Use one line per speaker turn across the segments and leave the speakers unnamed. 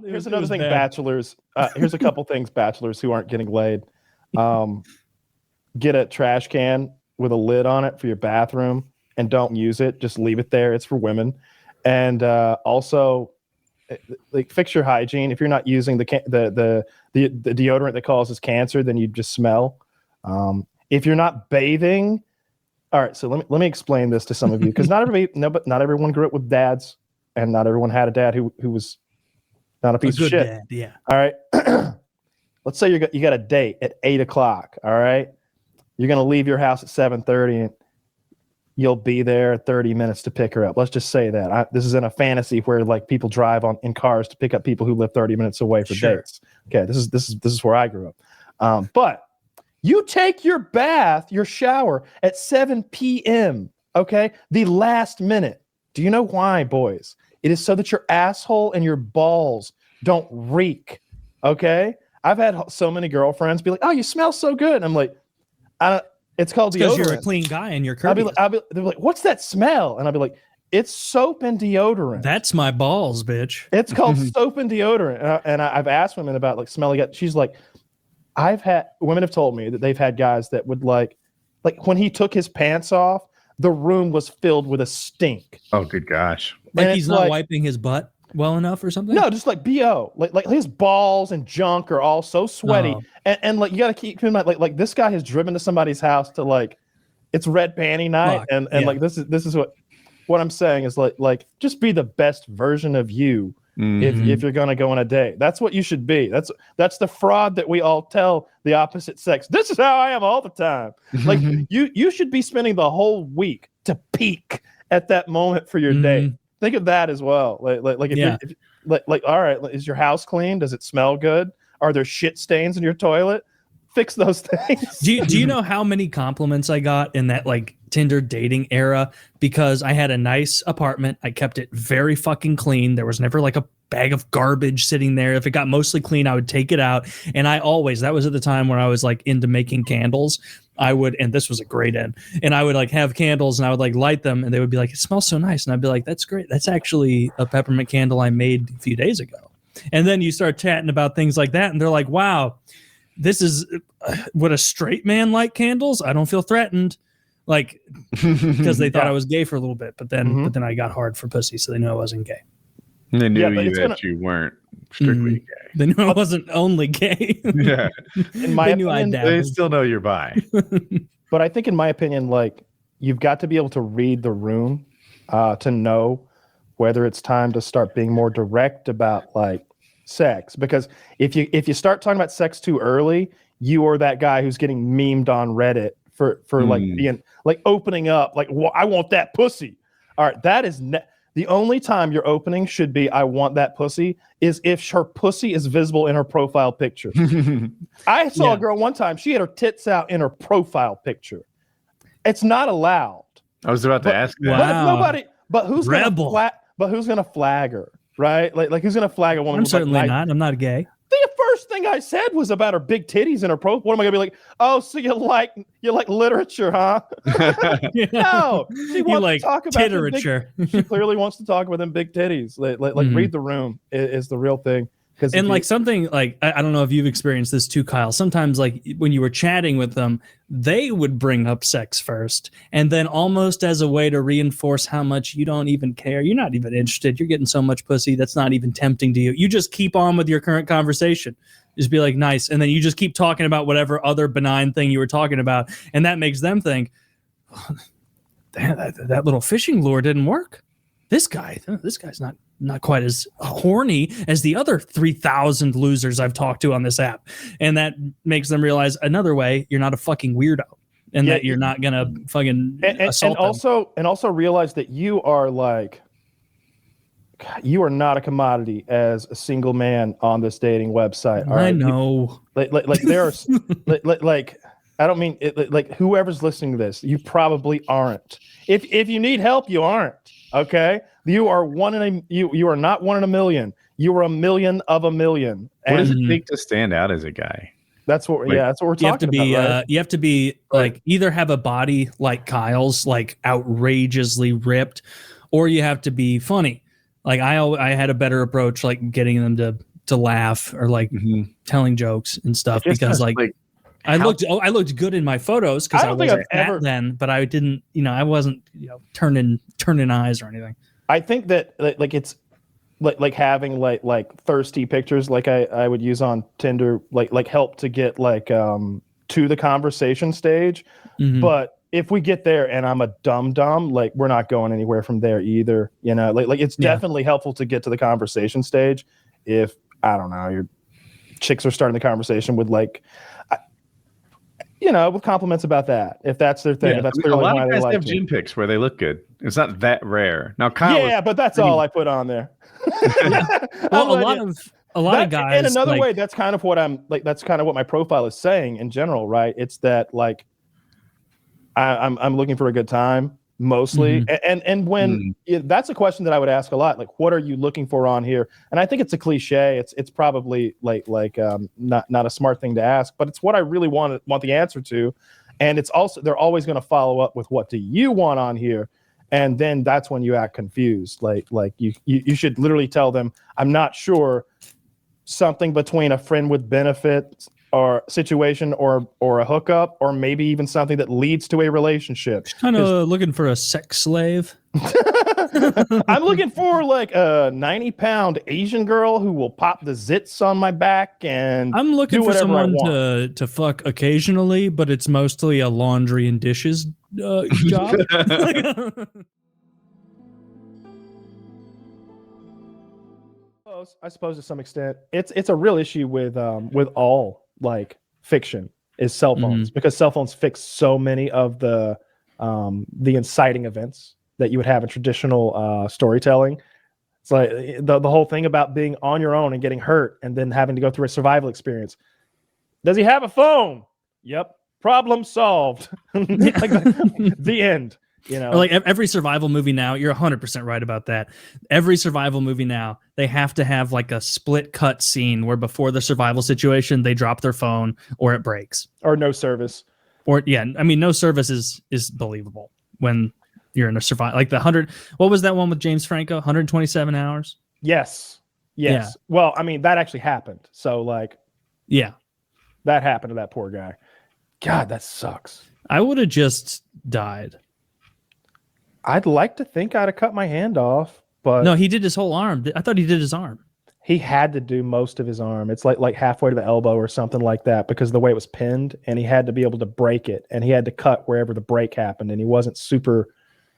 Here's another thing, bachelors. Here's a couple things, bachelors who aren't getting laid. Get a trash can with a lid on it for your bathroom and don't use it. Just leave it there. It's for women. And also, like, fix your hygiene. If you're not using the deodorant that causes cancer, then you just smell. If you're not bathing, all right. So let me explain this to some of you, because not everyone grew up with dads, and not everyone had a dad who was not a piece of shit.
Dad, yeah.
All right. Let's say you got a date at 8:00. All right. You're gonna leave your house at 7:30, and you'll be there 30 minutes to pick her up. Let's just say that. This is in a fantasy where like people drive in cars to pick up people who live 30 minutes away for dates. Okay, this is where I grew up. But you take your shower at 7 p.m. Okay, the last minute. Do you know why, boys? It is so that your asshole and your balls don't reek. Okay, I've had so many girlfriends be like, "Oh, you smell so good." And I'm like, it's called deodorant.
Because you're a clean guy and you're courteous.
They're like, "What's that smell?" And I'll be like, "It's soap and deodorant."
That's my balls, bitch.
It's called soap and deodorant. And I've asked women about like smelling it. She's like, women have told me that they've had guys that would like when he took his pants off, the room was filled with a stink.
Oh, good gosh.
Like he's not wiping his butt well enough or something?
No, just like BO. Like his balls and junk are all so sweaty. Oh. And like you gotta keep in mind, like this guy has driven to somebody's house to like it's red panty night. Fuck, and like this is what I'm saying is like just be the best version of you if you're gonna go on a date. That's what you should be. That's the fraud that we all tell the opposite sex. This is how I am all the time. Like you should be spending the whole week to peak at that moment for your date. Think of that as well. Like if you're all right, is your house clean? Does it smell good? Are there shit stains in your toilet? Fix those things.
Do you know how many compliments I got in that like Tinder dating era? Because I had a nice apartment. I kept it very fucking clean. There was never like a bag of garbage sitting there. If it got mostly clean, I would take it out. And that was at the time where I was like into making candles. And this was a great end. And I would like have candles and I would like light them and they would be like, "It smells so nice." And I'd be like, "That's great. That's actually a peppermint candle I made a few days ago." And then you start chatting about things like that. And they're like, "Wow, this is what a straight man like candles. I don't feel threatened." Like, because they thought I was gay for a little bit, but then I got hard for pussy. So they knew I wasn't gay.
And they knew that you weren't strictly gay.
They knew I wasn't only gay.
Yeah.
In my opinion,
they still know you're bi.
But I think in my opinion, like you've got to be able to read the room to know whether it's time to start being more direct about like sex. Because if you start talking about sex too early, you are that guy who's getting memed on Reddit for like being like opening up like, well, I want that pussy. All right, that is the only time your opening should be "I want that pussy" is if her pussy is visible in her profile picture. I saw a girl one time, she had her tits out in her profile picture. It's not allowed.
I was about to ask that.
But who's gonna flag her, right? Like who's gonna flag a woman?
I'm certainly not. I'm not gay.
The first thing I said was about her big titties in her profile. What am I gonna be like? "Oh, so you like literature, huh?" No, she wants to talk about
literature.
She clearly wants to talk about them big titties. Like read the room is the real thing.
And like something like, I don't know if you've experienced this too, Kyle. Sometimes like when you were chatting with them, they would bring up sex first. And then almost as a way to reinforce how much you don't even care. You're not even interested. You're getting so much pussy. That's not even tempting to you. You just keep on with your current conversation. Just be like, nice. And then you just keep talking about whatever other benign thing you were talking about. And that makes them think, oh, that little fishing lure didn't work. This guy's not quite as horny as the other 3,000 losers I've talked to on this app. And that makes them realize another way, you're not a fucking weirdo and that you're not going to fucking assault them.
And also realize that you are not a commodity as a single man on this dating website.
I know.
Like there's like I don't mean it, like whoever's listening to this, you probably aren't. If you need help, you aren't. Okay, you are you are not one in a million. You are a million of a million.
What does it take to stand out as a guy?
That's what that's what we're talking about. Right?
You have to be like either have a body like Kyle's, like outrageously ripped, or you have to be funny. Like I had a better approach, like getting them to laugh or like telling jokes and stuff, because like I looked good in my photos because I wasn't fat then, but I didn't, I wasn't, turning eyes or anything.
I think that like it's like having like thirsty pictures like I would use on Tinder like help to get like to the conversation stage. But if we get there and I'm a dum-dum, like we're not going anywhere from there either. Like it's definitely helpful to get to the conversation stage. If I don't know, your chicks are starting the conversation with like, with compliments about that, if that's their thing.
Yeah,
if that's
a lot
why
of
they
guys
like
have gym pics where they look good. It's not that rare. Now, Kyle,
but that's all I put on there.
Well, a lot of guys.
In another way, that's kind of what I'm like. That's kind of what my profile is saying in general, right? It's that like I'm looking for a good time mostly, and when that's a question that I would ask a lot. Like, what are you looking for on here? And I think it's a cliche. It's probably like not a smart thing to ask, but it's what I really want the answer to. And it's also they're always going to follow up with what do you want on here, and then that's when you act confused. Like you should literally tell them, I'm not sure, something between a friend with benefits or situation or a hookup, or maybe even something that leads to a relationship.
Kind of looking for a sex slave.
I'm looking for like a 90-pound Asian girl who will pop the zits on my back, and
I'm looking for someone to fuck occasionally, but it's mostly a laundry and dishes job.
I suppose to some extent, it's a real issue with all like fiction is cell phones, because cell phones fix so many of the inciting events that you would have in traditional storytelling. It's like the whole thing about being on your own and getting hurt and then having to go through a survival experience. Does he have a phone? Yep. Problem solved. Like the end.
Like every survival movie now, you're 100% right about that. Every survival movie now, they have to have like a split cut scene where before the survival situation, they drop their phone or it breaks.
Or no service.
Or no service is believable when you're in a survival. Like the 100, what was that one with James Franco? 127 hours?
Yes. Yeah. Well, I mean, that actually happened. So like,
yeah,
that happened to that poor guy. God, that sucks.
I would have just died.
I'd like to think I'd have cut my hand off, but
no, he did his whole arm. I thought he did his arm.
He had to do most of his arm. It's like halfway to the elbow or something like that, because of the way it was pinned, and he had to be able to break it, and he had to cut wherever the break happened, and he wasn't super.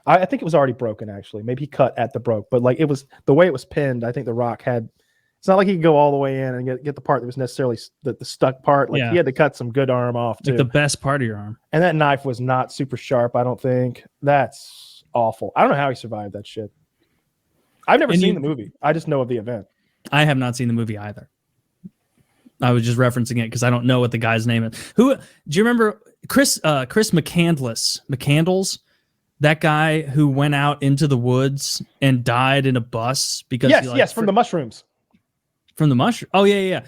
I think it was already broken actually. Maybe he cut at the broke, but like it was the way it was pinned. I think The Rock had. It's not like he could go all the way in and get the part that was necessarily the stuck part. Like he had to cut some good arm off too.
Like the best part of your arm.
And that knife was not super sharp. I don't think. That's awful. I don't know how he survived that shit. I've never seen the movie. I just know of the event. I
have not seen the movie either. I was just referencing it because I don't know what the guy's name is. Who do you remember? Chris McCandles, that guy who went out into the woods and died in a bus because
from the mushrooms.
From the mushroom. Oh yeah.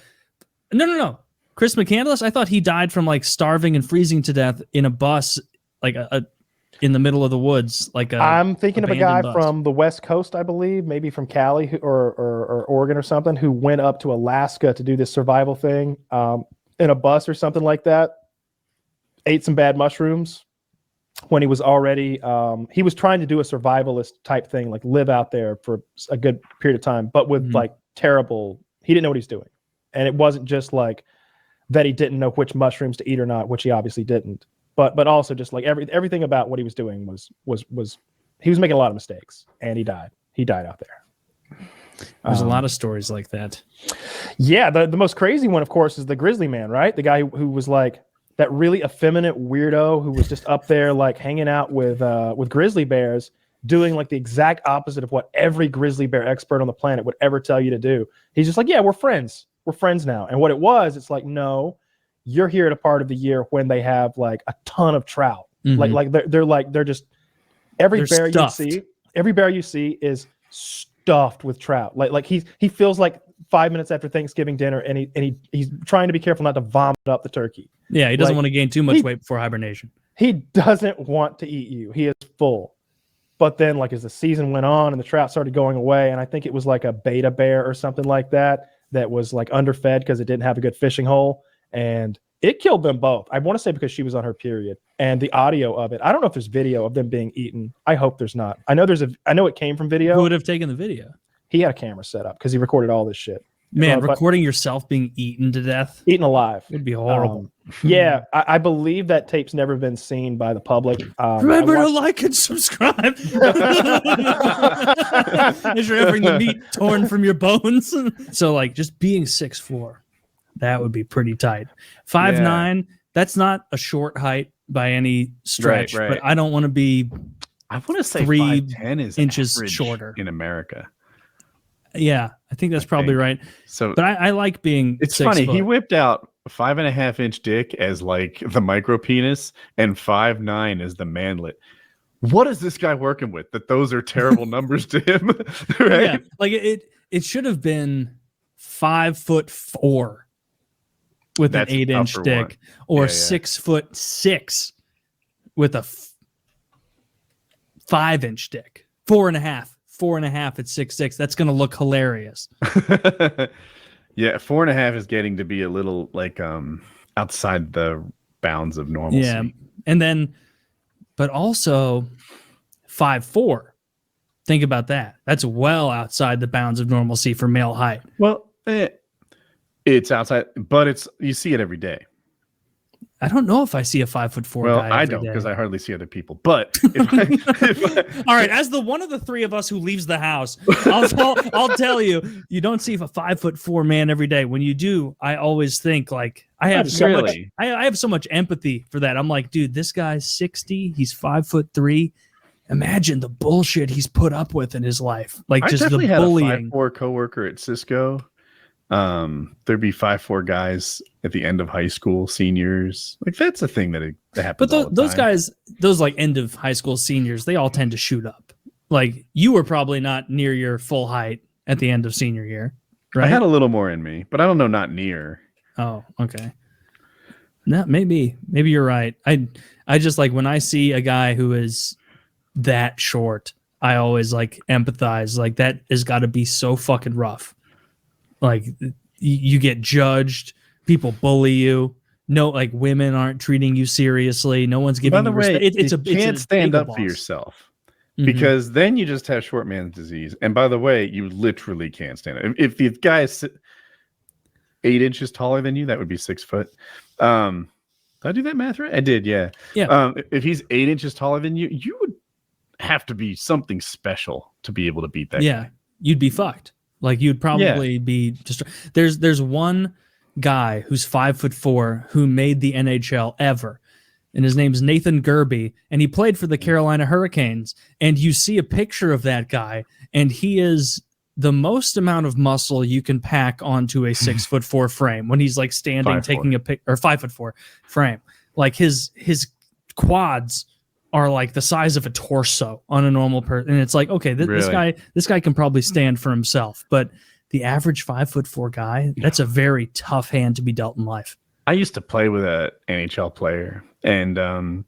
No. Chris McCandless. I thought he died from like starving and freezing to death in a bus, like in the middle of the woods. I'm thinking of a guy from
the West Coast, I believe, maybe from Cali or Oregon or something, who went up to Alaska to do this survival thing in a bus or something like that. Ate some bad mushrooms when he was already. He was trying to do a survivalist type thing, like live out there for a good period of time, but with like terrible. He didn't know what he's doing. And it wasn't just like that he didn't know which mushrooms to eat or not, which he obviously didn't. But also just like everything about what he was doing was he was making a lot of mistakes, and he died. He died out there.
There's a lot of stories like that.
Yeah, the most crazy one, of course, is the grizzly man, right? The guy who was like that really effeminate weirdo who was just up there like hanging out with grizzly bears, doing like the exact opposite of what every grizzly bear expert on the planet would ever tell you to do. He's just like, yeah, we're friends. We're friends now. And what it was, it's like, no, you're here at a part of the year when they have like a ton of trout. They're just every bear you see is stuffed with trout. Like he feels like 5 minutes after Thanksgiving dinner, and he's trying to be careful not to vomit up the turkey.
Yeah, he doesn't want to gain too much weight before hibernation.
He doesn't want to eat you. He is full. But then, like, as the season went on and the trout started going away, and I think it was like a beta bear or something like that was like underfed because it didn't have a good fishing hole, and it killed them both. I want to say because she was on her period, and the audio of it. I don't know if there's video of them being eaten. I hope there's not. I know it came from video.
Who would have taken the video?
He had a camera set up because he recorded all this shit.
Man, recording yourself being eaten to death,
eaten alive,
would be horrible.
Yeah, I believe that tape's never been seen by the public.
Remember to like and subscribe. As you're having the meat torn from your bones. So, like, just being 6'4", that would be pretty tight. 5'9", that's not a short height by any stretch,
right.
but I don't want to be.
I want to say
3
is
inches shorter
in America.
Yeah, I think that's probably right.
So,
but I like being.
It's
6
funny.
foot.
He whipped out 5.5-inch dick as like the micro penis and 5'9" as the manlet. What is this guy working with? That those are terrible numbers to him, right?
Yeah, like it should have been 5'4" with an 8-inch dick, or 6'6" with a 5-inch dick. 4.5 at 6'6". That's going to look hilarious.
Yeah, 4.5 is getting to be a little like outside the bounds of normalcy.
Yeah, and then, but also 5'4". Think about that. That's well outside the bounds of normalcy for male height.
Well, it's outside, but you see it every day.
I don't know if I see a 5'4"
well,
guy.
I don't because I hardly see other people. But
all right, as the one of the three of us who leaves the house, I'll tell you, you don't see a 5'4" man every day. When you do, I always think like I have so much empathy for that. I'm like, dude, this guy's 60. He's 5'3". Imagine the bullshit he's put up with in his life, like just the bullying.
I had a 5'4" coworker at Cisco. There'd be 5'4" guys at the end of high school, seniors. Like that's a thing that happens.
But those guys, those like end of high school seniors, they all tend to shoot up. Like you were probably not near your full height at the end of senior year, right?
I had a little more in me, but I don't know, not near.
Oh, okay. No, maybe you're right. I just like when I see a guy who is that short, I always like empathize. Like that has got to be so fucking rough. Like you get judged, people bully you. No, like women aren't treating you seriously. No one's giving you respect.
You can't stand up for yourself because then you just have short man's disease. And by the way, you literally can't stand it. If the guy is 8 inches taller than you, that would be 6 foot. Did I do that math right? I did, yeah.
Yeah.
If he's 8 inches taller than you, you would have to be something special to be able to beat that.
Yeah,
guy.
You'd be fucked. Like you'd probably be just. There's one guy who's 5'4" who made the NHL ever, and his name's Nathan Gerby, and he played for the Carolina Hurricanes. And you see a picture of that guy, and he is the most amount of muscle you can pack onto a 6'4" frame when he's like standing, taking a pic, or 5'4" frame. Like his quads are like the size of a torso on a normal person. And it's like, okay, this guy can probably stand for himself, but the average 5'4" guy, that's a very tough hand to be dealt in life.
I used to play with an NHL player and,
can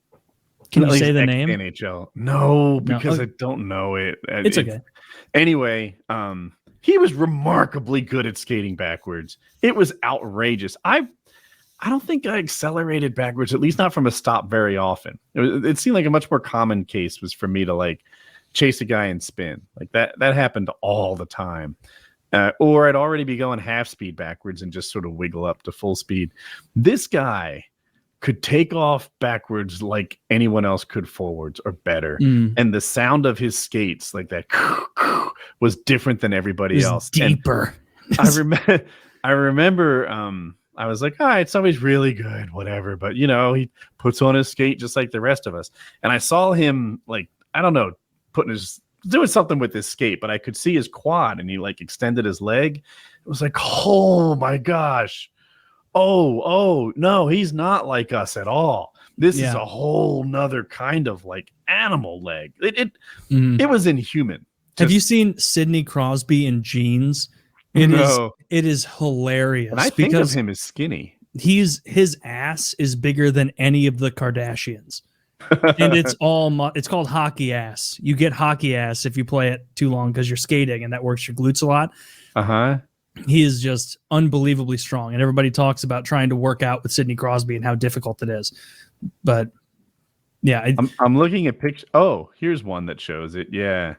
you say the name?
NHL? No, because I don't know it.
It's okay.
Anyway, he was remarkably good at skating backwards. It was outrageous. I don't think I accelerated backwards, at least not from a stop very often. It seemed like a much more common case was for me to like chase a guy and spin. Like that happened all the time. Or I'd already be going half speed backwards and just sort of wiggle up to full speed. This guy could take off backwards like anyone else could forwards or better. And the sound of his skates, like that, was different than everybody else.
Deeper.
I remember I was like, it's always really good, whatever. But, he puts on his skate just like the rest of us. And I saw him, like, I don't know, doing something with his skate, but I could see his quad and he, like, extended his leg. It was like, oh, my gosh. Oh, no, he's not like us at all. This is a whole nother kind of, like, animal leg. It was inhuman.
Have you seen Sidney Crosby in jeans? It is hilarious.
And I think of him as skinny.
His ass is bigger than any of the Kardashians. And it's it's called hockey ass. You get hockey ass if you play it too long because you're skating, and that works your glutes a lot. He is just unbelievably strong, and everybody talks about trying to work out with Sidney Crosby and how difficult it is. But yeah,
I'm looking at pictures. Oh, here's one that shows it. Yeah,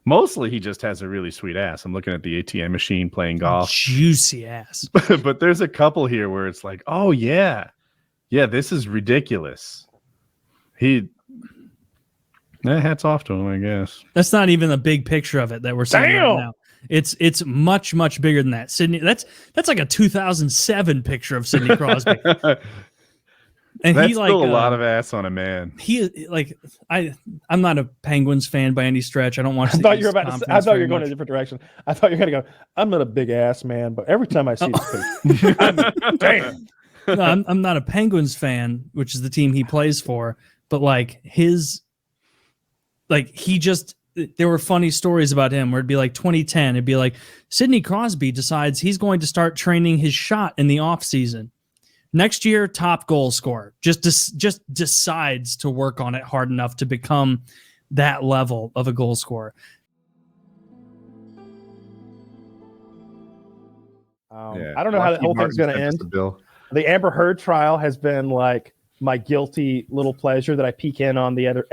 mostly he just has a really sweet ass. I'm looking at the ATM machine playing golf.
Juicy ass.
But there's a couple here where it's like, oh yeah, this is ridiculous. Hats off to him, I guess.
That's not even a big picture of it that we're seeing right now. It's much, much bigger than that. Sidney, that's like a 2007 picture of Sidney Crosby. And
that's still a lot of ass on a man.
He like I'm not a Penguins fan by any stretch. I don't watch.
I thought you were going a different direction. I thought you were going to go. I'm not a big ass man, but every time I see this picture, damn.
No, I'm not a Penguins fan, which is the team he plays for. But there were funny stories about him where it'd be like 2010. It'd be like Sidney Crosby decides he's going to start training his shot in the off season. Next year, top goal scorer. Just decides to work on it hard enough to become that level of a goal scorer.
I don't know how that whole thing's going to end. The Amber Heard trial has been like my guilty little pleasure that I peek in on the other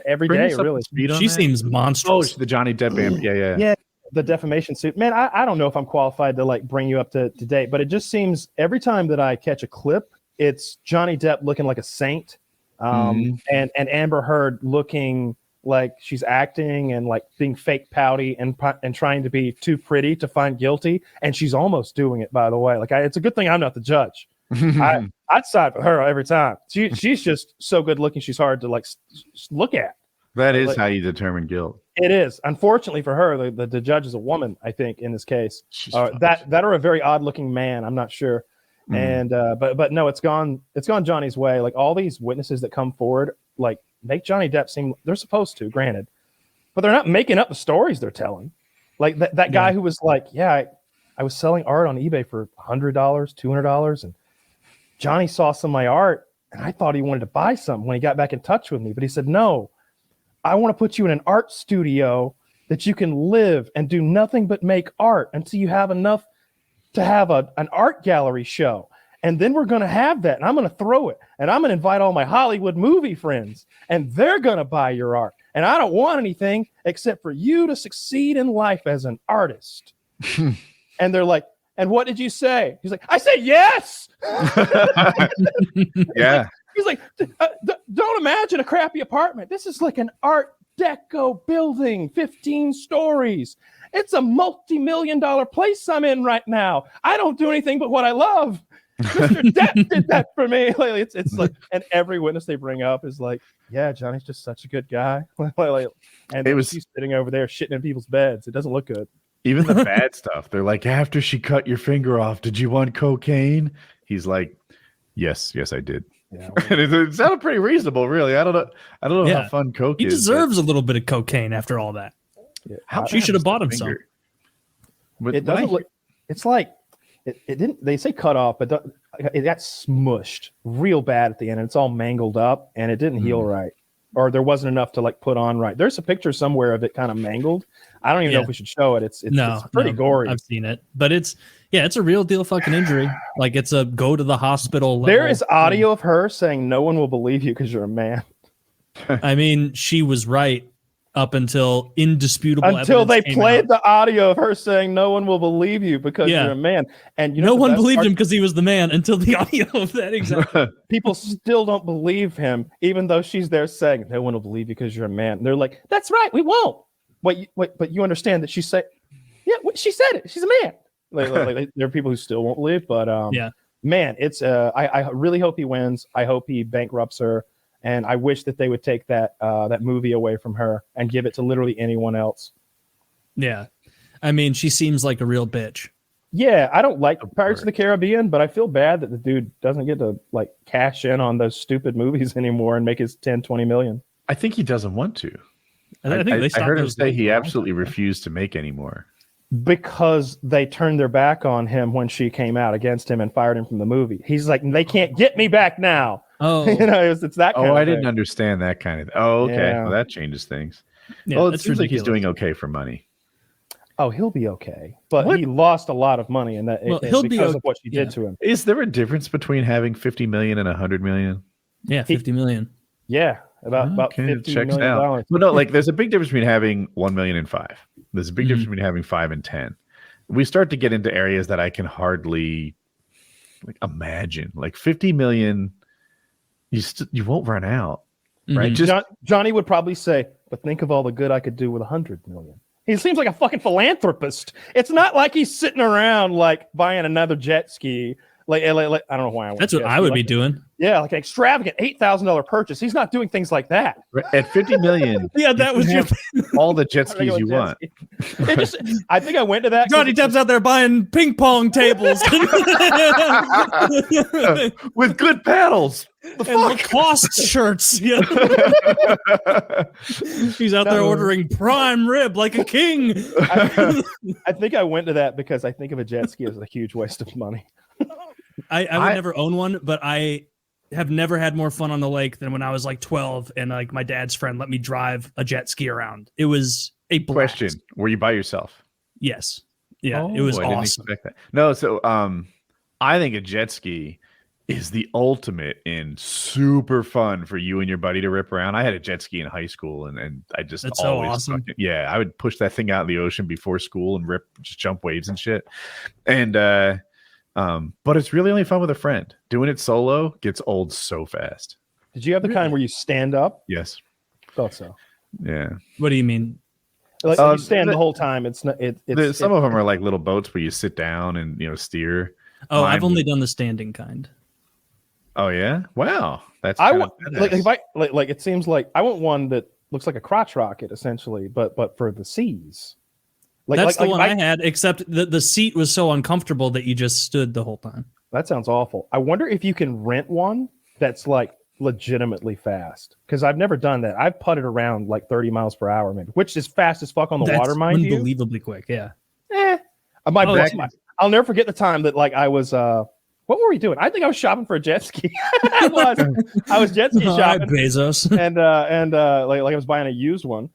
every day. Really,
she seems monstrous.
Oh, the Johnny Depp Amber. Yeah.
The defamation suit, man. I don't know if I'm qualified to like bring you up to date, but it just seems every time that I catch a clip, it's Johnny Depp looking like a saint, and Amber Heard looking like she's acting and like being fake pouty and trying to be too pretty to find guilty, and she's almost doing it. By the way, it's a good thing I'm not the judge. I'd side with her every time. She's just so good looking. She's hard to like look at.
That is how you determine guilt.
It is. Unfortunately for her, the judge is a woman, I think, in this case. That or a very odd looking man. I'm not sure. And but no, it's gone Johnny's way. Like all these witnesses that come forward, like make Johnny Depp seem they're supposed to, granted, but they're not making up the stories they're telling. Like that guy who was like, I was selling art on eBay for $100, $200, and Johnny saw some of my art, and I thought he wanted to buy something when he got back in touch with me, but he said no. I want to put you in an art studio that you can live and do nothing but make art until you have enough to have an art gallery show. And then we're going to have that. And I'm going to throw it. And I'm going to invite all my Hollywood movie friends. And they're going to buy your art. And I don't want anything except for you to succeed in life as an artist. And they're like, and what did you say? He's like, I said yes.
Yeah.
He's like, don't imagine a crappy apartment. This is like an Art Deco building, 15 stories. It's a multi-million-dollar place I'm in right now. I don't do anything but what I love. Mr. Depp did that for me. Like, it's like, and every witness they bring up is like, yeah, Johnny's just such a good guy. And she's sitting over there shitting in people's beds. It doesn't look good.
Even the bad stuff. They're like, after she cut your finger off, did you want cocaine? He's like, yes, I did. Yeah, well, it sounded pretty reasonable, really. I don't know how fun coke is.
He deserves a little bit of cocaine after all that.
Yeah.
She should have bought him some.
It doesn't look. It's like it didn't. They say cut off, but it got smushed real bad at the end, and it's all mangled up, and it didn't heal right, or there wasn't enough to like put on right. There's a picture somewhere of it kind of mangled. I don't even know if we should show it. It's pretty gory.
I've seen it, but it's a real deal fucking injury. Like it's a go to the hospital level.
There is audio of her saying no one will believe you because you're a man.
I mean, she was right up until indisputable
until they played the audio of her saying no one will believe you because you're a man. And
no one believed him because he was the man until the audio of that exactly.
People still don't believe him, even though she's there saying no one will believe you because you're a man. And they're like, that's right, we won't. But you understand that she said, she said it. She's a man. Like, there are people who still won't believe, but man, it's I really hope he wins. I hope he bankrupts her, and I wish that they would take that movie away from her and give it to literally anyone else.
Yeah, I mean, she seems like a real bitch.
Yeah, I don't like Pirates of the Caribbean, but I feel bad that the dude doesn't get to like cash in on those stupid movies anymore and make his 10-20 million.
I think he doesn't want to.
I
heard him say he absolutely refused to make any more.
Because they turned their back on him when she came out against him and fired him from the movie. He's like, they can't get me back now.
Oh,
It's that kind
Oh,
of
I didn't
thing.
understand that kind of. Oh, okay.
Yeah.
Well, that changes things.
yeah,
Well, it
that's
seems like he's
ridiculous.
doing okay for money.
Oh, he'll be okay. But
What?
he lost a lot of money in that
Well, he'll be
because
okay.
of what she
Yeah.
did to him.
Is there a difference between having 50 million and 100 million?
Yeah, 50 million.
Yeah, about
Okay, it
$50
checks
million
out.
dollars.
Well, no, like there's a big difference between having 1 million and 5. There's a big difference
Mhm.
between having 5 and 10. We start to get into areas that I can hardly like imagine. Like 50 million, you won't run out, right?
Mhm.
Just
Johnny would probably say, "But think of all the good I could do with 100 million." He seems like a fucking philanthropist. It's not like he's sitting around like buying another jet ski. Like I don't know why I want.
That's what
jet
I
ski,
would
like,
be doing.
Yeah, like an extravagant $8,000 purchase. He's not doing things like that.
at 50 million,
Yeah,
you
that
can
was your
have all the jet skis
Regular
you
jet
want.
ski. It just, I think I went to that. 'cause
Johnny
it's-
Depp's out there buying ping pong tables
With good paddles. The
and Lacoste shirts. Yeah. He's out there
No.
ordering prime rib like a king.
I think I went to that because I think of a jet ski as a huge waste of money.
I would never own one, but I have never had more fun on the lake than when I was like 12 and like my dad's friend let me drive a jet ski around. It was a blast.
Question: were you by yourself?
Yes. Yeah, it was
I didn't
awesome.
expect that. No, so I think a jet ski is the ultimate in super fun for you and your buddy to rip around. I had a jet ski in high school, and I just
That's so
always
awesome.
I would push that thing out in the ocean before school and just jump waves and shit. And but it's really only fun with a friend. Doing it solo gets old so fast.
Did you have the kind where you stand up?
Yes.
Thought so.
Yeah.
What do you mean?
Like you stand the whole time. It's not.
Some of them are like little boats where you sit down and steer.
Oh,
Mine
I've only done the standing kind.
Oh yeah. Wow. That's
I
kind
want
of
like
badass.
if I like it seems like I want one that looks like a crotch rocket essentially, but for the seas. Like
That's
like,
the
like
one I had, except the seat was so uncomfortable that you just stood the whole time.
That sounds awful. I wonder if you can rent one that's like legitimately fast because I've never done that. I've putted around like 30 miles per hour, maybe, which is fast as fuck on the
That's
water, mind you.
unbelievably quick. Yeah.
My
Oh,
back,
geez.
I'll never forget the time that like I was what were we doing? I think I was shopping for a jet ski. I was jet ski
All right,
shopping
Bezos.
and like I was buying a used one.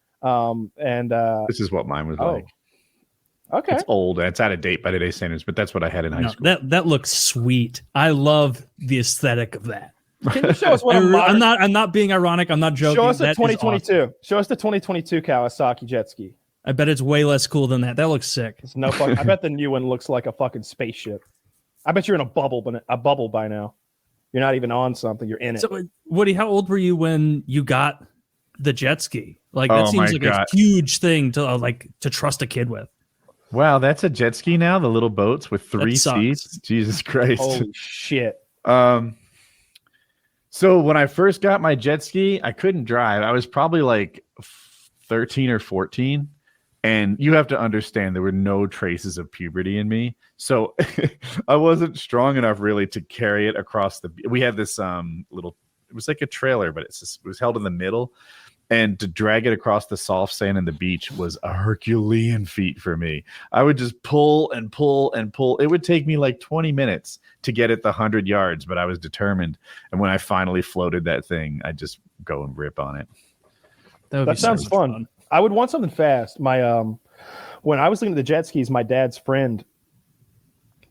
This is what mine was
Oh.
like.
Okay.
It's old. It's out of date by today's standards, but that's what I had in high
No,
school.
that looks sweet. I love the aesthetic of that.
Can you show us what a modern,
I'm not being ironic. I'm not joking.
show us the
That is
2022.
awesome.
Show us the 2022 Kawasaki jet ski.
I bet it's way less cool than that. That looks sick.
It's no fuck. I bet the new one looks like a fucking spaceship. I bet you're in a bubble by now. You're not even on something. You're in it.
So, Woody, how old were you when you got the jet ski? Like that
Oh
seems
my
like
God.
a huge thing to to trust a kid with.
Wow, that's a jet ski now. The little boats with 3
sucks.
seats. Jesus Christ.
Holy shit.
So when I first got my jet ski, I couldn't drive. I was probably like 13 or 14. And you have to understand there were no traces of puberty in me. So I wasn't strong enough really to carry it across we had this little, it was like a trailer, but it was held in the middle. And to drag it across the soft sand and the beach was a Herculean feat for me. I would just pull and pull and pull. It would take me like 20 minutes to get it the 100 yards, but I was determined. And when I finally floated that thing, I just go and rip on it.
That, would
That
be so
sounds
much
fun. I would want something fast. My when I was looking at the jet skis, my dad's friend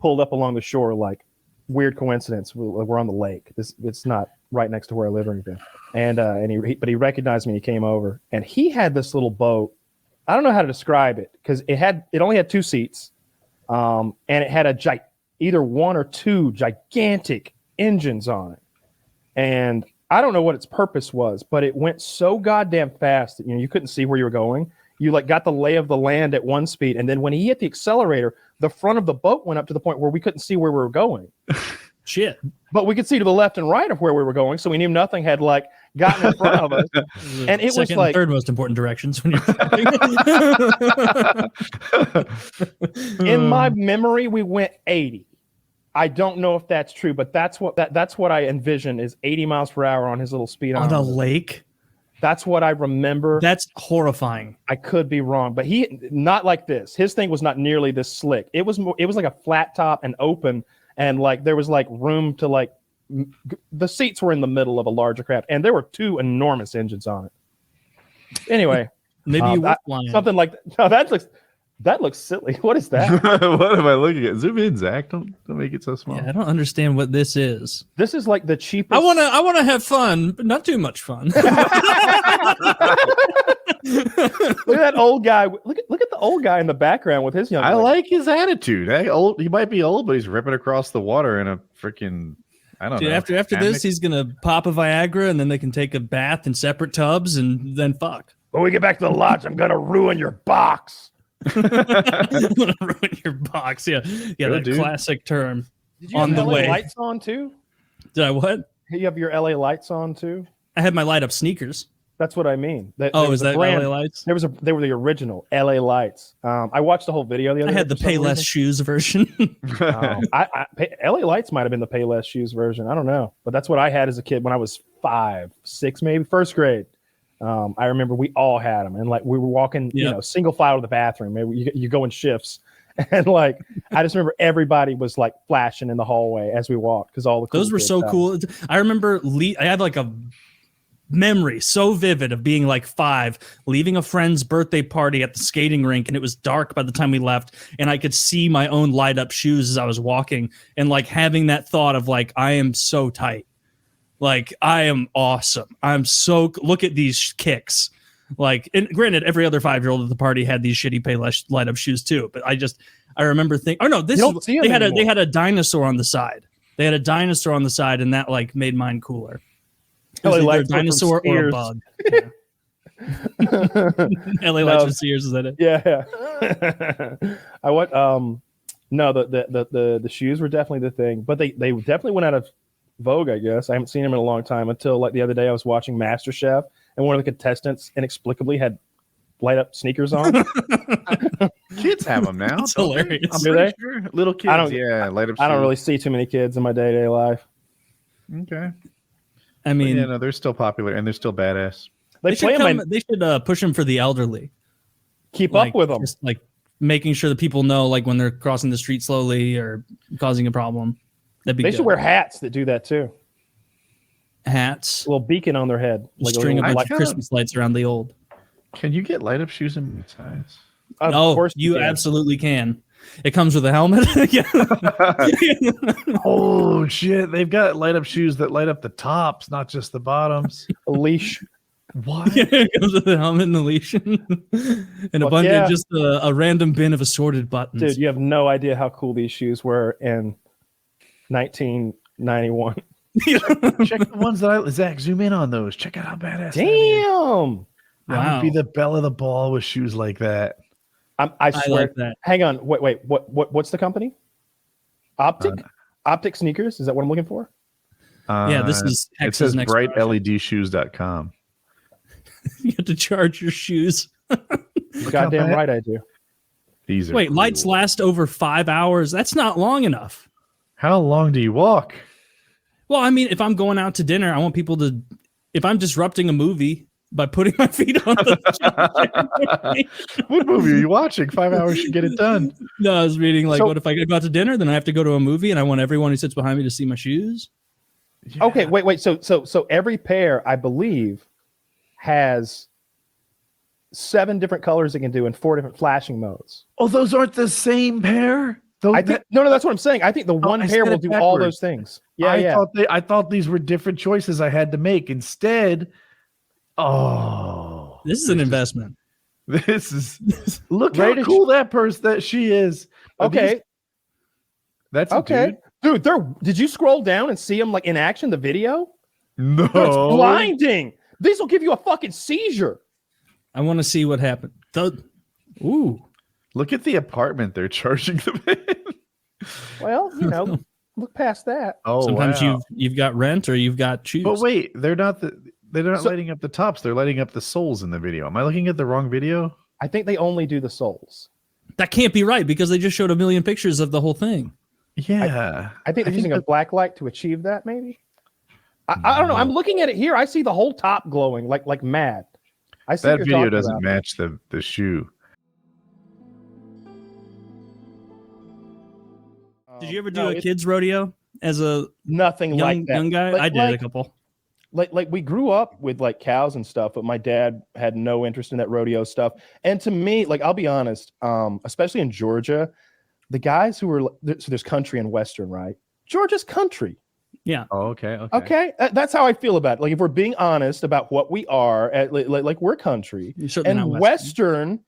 pulled up along the shore. Like weird coincidence. We're on the lake. It's not right next to where I live or anything. And he recognized me. And he came over, and he had this little boat. I don't know how to describe it because it only had 2 seats, and it had either 1 or 2 gigantic engines on it, and I don't know what its purpose was, but it went so goddamn fast that you couldn't see where you were going. You like got the lay of the land at 1 speed, and then when he hit the accelerator, the front of the boat went up to the point where we couldn't see where we were going.
Shit.
But we could see to the left and right of where we were going, so we knew nothing had like gotten in front of us. And it was
Second
like-
and third most important directions when you're
In my memory, we went 80. I don't know if that's true, but that's what I envision is 80 miles per hour on his little speed
on a
on.
lake.
That's what I remember.
That's horrifying.
I could be wrong, but he not like this. His thing was not nearly this slick. It was like a flat top and open, and like there was like room to like the seats were in the middle of a larger craft, and there were 2 enormous engines on it. Anyway,
Maybe you were flying.
something like no, that looks silly. What is that?
What am I looking at? Zoom in, Zach. Don't make it so small.
Yeah, I don't understand what this is.
This is like the cheapest.
I wanna have fun, but not too much fun.
Look at that old guy. Look at the old guy in the background with his young.
I
lady.
like his attitude. He might be old, but he's ripping across the water in a freaking. I don't
Dude,
know.
after this, he's gonna pop a Viagra, and then they can take a bath in separate tubs, and then fuck.
When we get back to the lodge, I'm gonna ruin your box.
I'm gonna ruin your box. Yeah,
Good,
that
dude.
classic term.
Did you
On
have
the
LA
way.
lights on too?
Did I what?
You have your LA lights on too?
I had my light up sneakers.
That's what I mean. There
Oh,
was
is
a
that
brand-
LA lights?
They were the original LA lights. I watched the whole video the other
I
day.
had the
for some
Payless
reason.
shoes version.
LA Lights might have been the Payless shoes version. I don't know, but that's what I had as a kid when I was 5, 6, maybe first grade. I remember we all had them, and like we were walking, single file to the bathroom. Maybe you go in shifts, and like I just remember everybody was like flashing in the hallway as we walked because all the cool
Those were
kids
so
had 'em.
cool. I remember I had like a memory so vivid of being like 5, leaving a friend's birthday party at the skating rink, and it was dark by the time we left, and I could see my own light up shoes as I was walking, and like having that thought of like, I am so tight, like I am awesome, look at these kicks. Like, and granted, every other 5-year-old at the party had these shitty Payless light up shoes too, but I remember thinking, oh no,
You don't see 'em
they
anymore.
had a dinosaur on the side. They had a dinosaur on the side, and that like made mine cooler. It was
LA
either a
Lights were from
dinosaur or a
Sears.
bug. LA Lights from Sears, is that it?
Yeah. I went. No, the shoes were definitely the thing, but they definitely went out of vogue. I guess I haven't seen them in a long time until like the other day I was watching MasterChef, and one of the contestants inexplicably had light up sneakers on.
Kids have them now.
It's
don't they?
hilarious.
I'm
Do
pretty
they?
sure. Little kids.
I don't-
light up.
I don't
shoes.
really see too many kids in my day-to-day life.
Okay.
I mean,
Yeah, no, they're still popular and they're still badass.
They play them.
they should push them for the elderly.
Keep
Like,
up with them.
Just like making sure that people know, like when they're crossing the street slowly or causing a problem. That'd be
They
good.
should wear hats that do that too.
hats.
A little beacon on their head.
Just
a
string a
little-
bunch of Christmas lights around the old.
Can you get light up shoes in my size?
Of
Oh,
course
you
can.
absolutely can. It comes with a helmet. Yeah.
Oh shit! They've got light up shoes that light up the tops, not just the bottoms.
A leash.
What?
It comes with a helmet and a leash and a
Fuck
bunch
yeah.
of just a random bin of assorted buttons.
Dude, you have no idea how cool these shoes were in 1991.
Check the ones that Zach, zoom in on those. Check out how badass. that is.
Damn.
I would be
Wow.
the belle of the ball with shoes like that.
I
I
swear.
like that.
Hang on. Wait. What's the company? Optic sneakers. Is that what I'm looking for?
Yeah, this is
It
Hex's
says
next project.
brightledshoes.com.
You have to charge your shoes.
Goddamn right I do.
These are
Wait, lights
cool.
last over 5 hours. That's not long enough.
How long do you walk?
Well, I mean, if I'm going out to dinner, I want people to. If I'm disrupting a movie by putting my feet on the
What movie are you watching? 5 hours should get it done.
No, I was reading like,
So-
what if I go out to dinner? Then I have to go to a movie, and I want everyone who sits behind me to see my shoes.
Yeah.
Okay, wait. So every pair, I believe, has 7 different colors it can do in 4 different flashing modes.
Oh, those aren't the same pair. Those,
I think no, that's what I'm saying. I think the one
I
pair
said
will
it
do all
backwards.
those things. Yeah,
I thought these were different choices I had to make. Instead,
This is an investment.
This is look
Right
how
at
cool that she is. Are
Okay.
these- that's a
Okay. Dude, did you scroll down and see them like in action? The video?
dude.
Dude, it's
No,
blinding. These will give you a fucking seizure.
I want to see what happened. Ooh,
look at the apartment they're charging them in.
Well, look past that.
Oh,
sometimes
wow.
you've got rent or you've got shoes.
But wait, they're not
So-
lighting up the tops. They're lighting up the soles in the video. Am I looking at the wrong video?
I think they only do the soles.
That can't be right because they just showed a million pictures of the whole thing.
Yeah,
I think they're using a
that-
black light to achieve that, maybe. I don't know. I'm looking at it here. I see the whole top glowing like mad. I see
that
what you're
video
talking
doesn't
about.
match the shoe.
Did you ever do
No,
a kids rodeo as a
Nothing like that.
young guy? I did a couple.
Like we grew up with like cows and stuff, but my dad had no interest in that rodeo stuff. And to me, like I'll be honest, especially in Georgia, the guys who were so there's country and western, right? Georgia's country.
Yeah.
Oh, okay.
Okay. That's how I feel about it. Like if we're being honest about what we are, like we're country and western,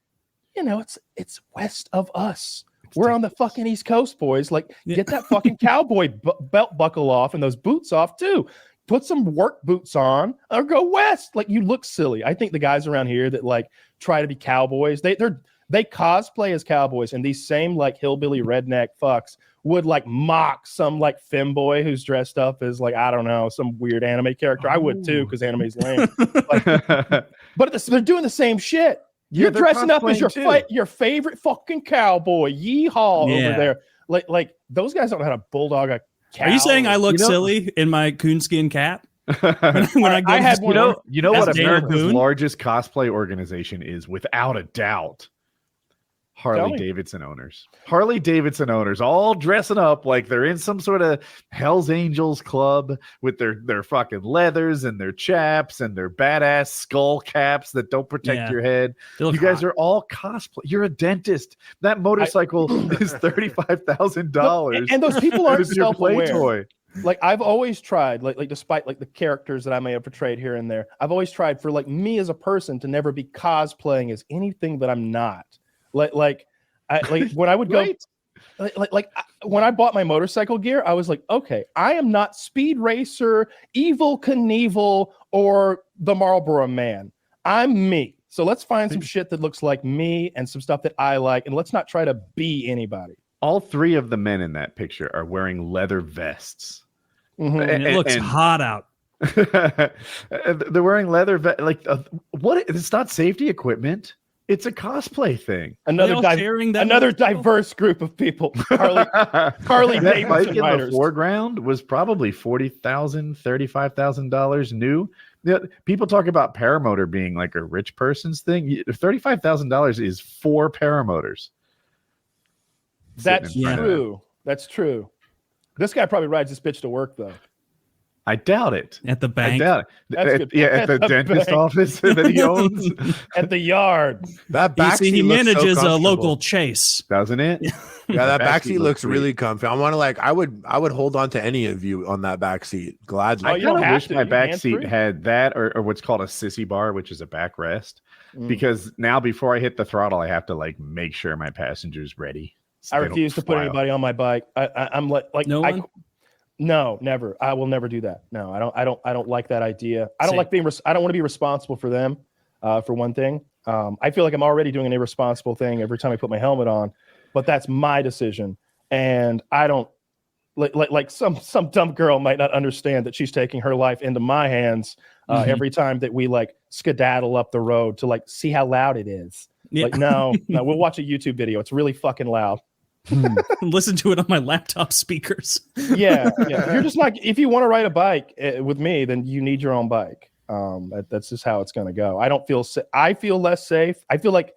you know, it's west of us. We're on the fucking East Coast, boys. Like get that fucking cowboy belt buckle off and those boots off too. Put some work boots on or go west. Like you look silly. I think the guys around here that like try to be cowboys, they cosplay as cowboys, and these same like hillbilly redneck fucks would like mock some like femboy who's dressed up as like, I don't know, some weird anime character. I would too, because anime's lame. But they're doing the same shit. You're dressing up as your favorite fucking cowboy. Yeehaw over there. Like those guys don't know how to bulldog a cow.
Are you saying I look silly in my coonskin cap? when I
had one, you know what America's largest cosplay organization is, without a doubt? Harley Davidson owners. Harley Davidson owners all dressing up like they're in some sort of Hell's Angels club with their fucking leathers and their chaps and their badass skull caps that don't protect your head. You guys are all cosplay. You're a dentist. That motorcycle is $35,000.
And those people aren't self-aware. Toy. Like I've always tried, like despite like the characters that I may have portrayed here and there, I've always tried for like me as a person to never be cosplaying as anything that I'm not. Like when I would go, when I bought my motorcycle gear, I was like, okay, I am not Speed Racer, Evil Knievel, or the Marlboro Man. I'm me. So let's find some shit that looks like me and some stuff that I like, and let's not try to be anybody.
All three of the men in that picture are wearing leather vests.
Mm-hmm. And it looks hot out.
They're wearing leather what? It's not safety equipment. It's a cosplay thing.
Another diverse group of people. Harley Davidson
bike in
riders.
The foreground was probably $40,000, $35,000 new. People talk about paramotor being like a rich person's thing. $35,000 is 4 paramotors.
That's true. That's true. This guy probably rides this bitch to work though.
I doubt it.
At the bank.
I doubt it. At the dentist office that he owns.
At the yard.
That backseat
he manages a local Chase.
Doesn't it?
Yeah, that backseat looks really comfy. I want to I would hold on to any of you on that backseat gladly.
I kind of wish my backseat had that or what's called a sissy bar, which is a backrest. Because now before I hit the throttle, I have to like make sure my passenger's ready.
So I refuse to put anybody on my bike. I'm like
no one?
No, never. I will never do that. No, I don't like that idea. I don't like being. I don't want to be responsible for them. For one thing, I feel like I'm already doing an irresponsible thing every time I put my helmet on. But that's my decision, and I don't like some dumb girl might not understand that she's taking her life into my hands every time that we like skedaddle up the road to like see how loud it is. Yeah. Like no, we'll watch a YouTube video. It's really fucking loud.
Listen to it on my laptop speakers.
yeah. You're just like, if you want to ride a bike with me, then you need your own bike. That's just how it's going to go. I feel less safe. I feel like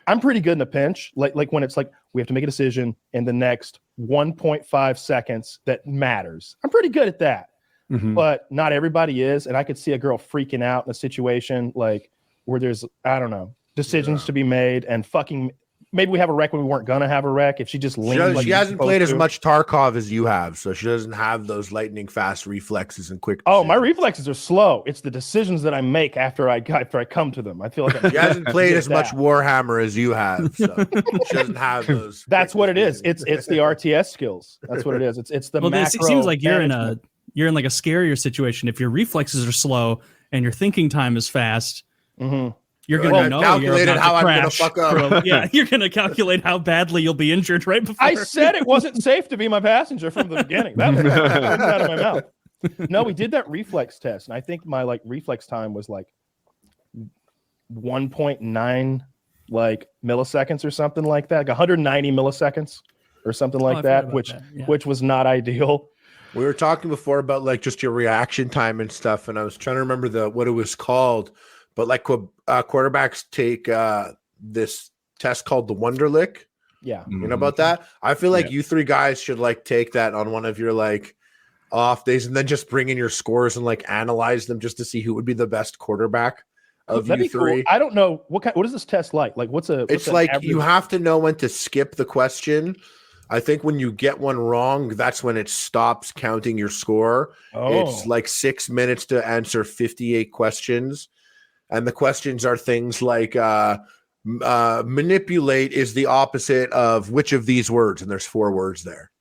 I'm pretty good in a pinch. Like when it's like we have to make a decision in the next 1.5 seconds that matters. I'm pretty good at that. Mm-hmm. But not everybody is. And I could see a girl freaking out in a situation like where there's, I don't know, decisions to be made and fucking. Maybe we have a wreck when we weren't gonna have a wreck. If she just leaned,
she hasn't played as much Tarkov as you have, so she doesn't have those lightning fast reflexes and quick.
Oh, my reflexes are slow. It's the decisions that I make after I come to them. I feel like
she hasn't played as much Warhammer as you have, so she doesn't have those.
That's what it is. It's the RTS skills. That's what it is. It's the macro.
It seems like you're in like a scarier situation if your reflexes are slow and your thinking time is fast.
Mm-hmm.
You're going to know
calculated how I'm going to fuck up.
You're going to calculate how badly you'll be injured right before.
I said it wasn't safe to be my passenger from the beginning. That was out of my mouth. No, we did that reflex test, and I think my like reflex time was like 1.9 like milliseconds or something like that, like 190 milliseconds or something like that, which was not ideal.
We were talking before about like just your reaction time and stuff, and I was trying to remember what it was called. But like quarterbacks take this test called the Wonderlic.
Yeah.
You know about that? I feel like you three guys should like take that on one of your like off days, and then just bring in your scores and like analyze them just to see who would be the best quarterback of
That'd
you
be cool.
three.
I don't know what is this test like? Like
It's
an
like
average?
you have to know when to skip the question. I think when you get one wrong, that's when it stops counting your score. It's like 6 minutes to answer 58 questions. And the questions are things like manipulate is the opposite of which of these words? And there's 4 words there.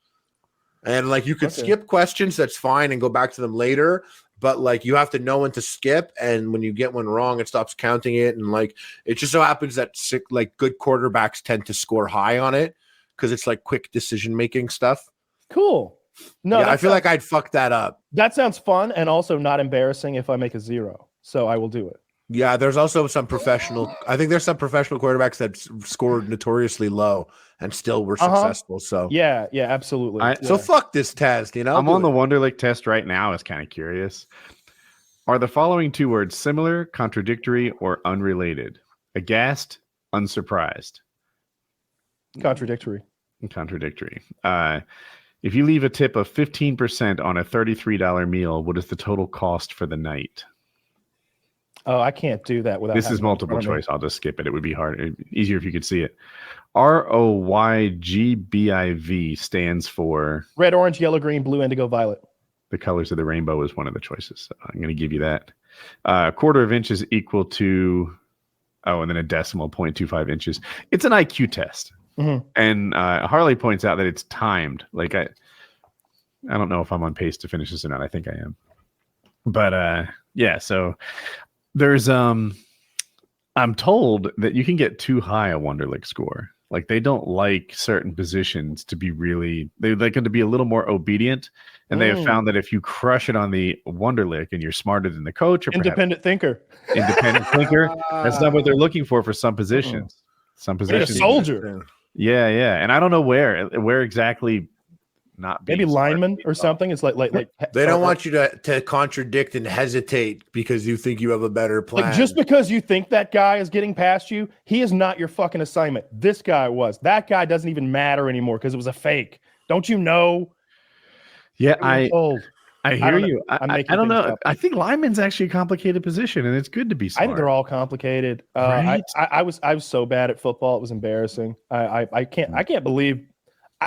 And like you could skip questions, that's fine, and go back to them later. But like you have to know when to skip, and when you get one wrong, it stops counting it. And like it just so happens that like good quarterbacks tend to score high on it because it's like quick decision making stuff.
Cool. No,
yeah, I feel like I'd fuck that up.
That sounds fun and also not embarrassing if I make a 0. So I will do it.
Yeah, there's also some professional. I think there's some professional quarterbacks that scored notoriously low and still were successful. So
yeah, absolutely.
So fuck this test. You know,
I'm on the Wonderlic test right now. I was kind of curious. Are the following 2 words similar, contradictory, or unrelated? Aghast, unsurprised.
Contradictory.
Contradictory. If you leave a tip of 15% on a $33 meal, what is the total cost for the night?
Oh, I can't do that without.
This is multiple choice. I'll just skip it. It would be easier if you could see it. ROYGBIV stands for
red, orange, yellow, green, blue, indigo, violet.
The colors of the rainbow is one of the choices. So I'm going to give you that. A quarter of inch is equal to, and then a decimal 0.25 inches. It's an IQ test.
Mm-hmm.
And Harley points out that it's timed. Like I don't know if I'm on pace to finish this or not. I think I am. But yeah, so there's I'm told that you can get too high a Wonderlic score. Like they don't like certain positions to be they like them to be a little more obedient. And they have found that if you crush it on the Wonderlic and you're smarter than the coach or
independent thinker,
that's not what they're looking for some positions. Some positions.
A soldier.
Yeah. And I don't know where exactly. Not
maybe lineman or something. It's like
they don't want you to contradict and hesitate because you think you have a better plan.
Like just because you think that guy is getting past you, he is not your fucking assignment. This guy was. That guy doesn't even matter anymore because it was a fake. Don't you know?
Yeah, I hear you. I don't know.
Up.
I think lineman's actually a complicated position, and it's good to be smart.
I think they're all complicated.
Right?
I was so bad at football, it was embarrassing. I can't believe.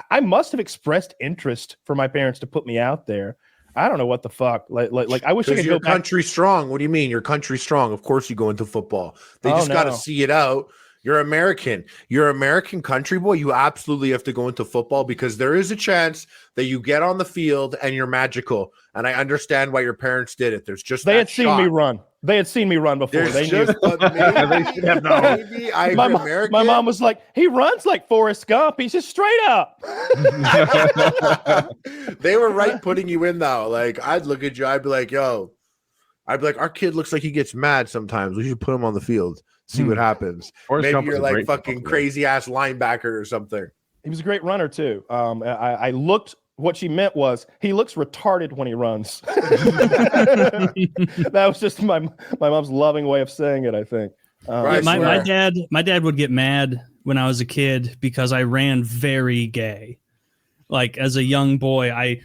I must have expressed interest for my parents to put me out there. I don't know what the fuck. Like I wish I could
go
go back.
Country strong. What do you mean? You're country strong. Of course you go into football. They just got to see it out. You're American. You're American country boy. You absolutely have to go into football because there is a chance that you get on the field and you're magical. And I understand why your parents did it. There's just
they had seen me run. They had seen me run before.
They knew. They should have known.
My mom was like, he runs like Forrest Gump. He's just straight up.
They were right putting you in though. Like I'd look at you. I'd be like, our kid looks like he gets mad sometimes. We should put him on the field. See what happens.
Forrest
Maybe
Gump
you're like fucking crazy ass linebacker or something.
He was a great runner too. I looked. What she meant was he looks retarded when he runs. That was just my mom's loving way of saying it, I think.
My dad would get mad when I was a kid because I ran very gay. Like as a young boy, I